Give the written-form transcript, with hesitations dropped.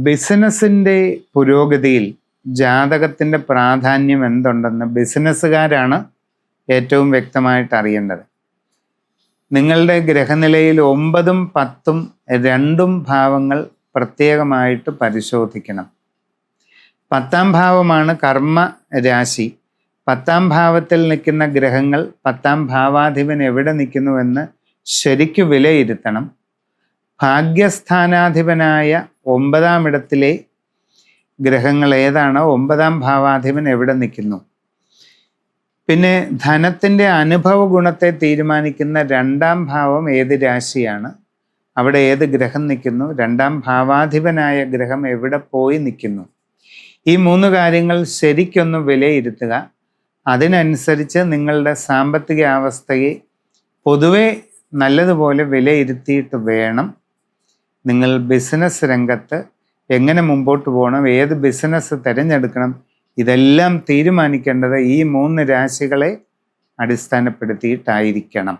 ബിസിനസ്സിൻ്റെ പുരോഗതിയിൽ ജാതകത്തിൻ്റെ പ്രാധാന്യം എന്തുണ്ടെന്ന് ബിസിനസ്സുകാരാണ് ഏറ്റവും വ്യക്തമായിട്ട് അറിയേണ്ടത്. നിങ്ങളുടെ ഗ്രഹനിലയിൽ 9ഉം 10ഉം 2ഉം ഭാവങ്ങൾ പ്രത്യേകമായിട്ട് പരിശോധിക്കണം. 10ാം ഭാവമാണ് കർമ്മ രാശി. 10ാം ഭാവത്തിൽ നിൽക്കുന്ന ഗ്രഹങ്ങൾ 10ാം ഭാവാധിപൻ എവിടെ നിൽക്കുന്നുവെന്ന് ശരിക്കു വിലയിരുത്തണം. ഭാഗ്യസ്ഥാനാധിപനായ 9ാം ഇടത്തിലെ ഗ്രഹങ്ങൾ ഏതാണ്, 9ാം ഭാവാധിപൻ എവിടെ നിൽക്കുന്നു. പിന്നെ ധനത്തിൻ്റെ അനുഭവ ഗുണത്തെ തീരുമാനിക്കുന്ന 2ാം ഭാവം ഏത് രാശിയാണ്, അവിടെ ഏത് ഗ്രഹം നിൽക്കുന്നു, 2ാം ഭാവാധിപനായ ഗ്രഹം എവിടെ പോയി നിൽക്കുന്നു. ഈ 3 കാര്യങ്ങൾ ശരിക്കൊന്ന് വിലയിരുത്തുക. അതിനനുസരിച്ച് നിങ്ങളുടെ സാമ്പത്തിക അവസ്ഥയെ പൊതുവെ നല്ലതുപോലെ വിലയിരുത്തിയിട്ട് വേണം നിങ്ങൾ ബിസിനസ് രംഗത്ത് എങ്ങനെ മുമ്പോട്ട് പോകണം, ഏത് ബിസിനസ് തിരഞ്ഞെടുക്കണം, ഇതെല്ലാം തീരുമാനിക്കേണ്ടത് ഈ 3 രാശികളെ അടിസ്ഥാനപ്പെടുത്തിയിട്ടായിരിക്കണം.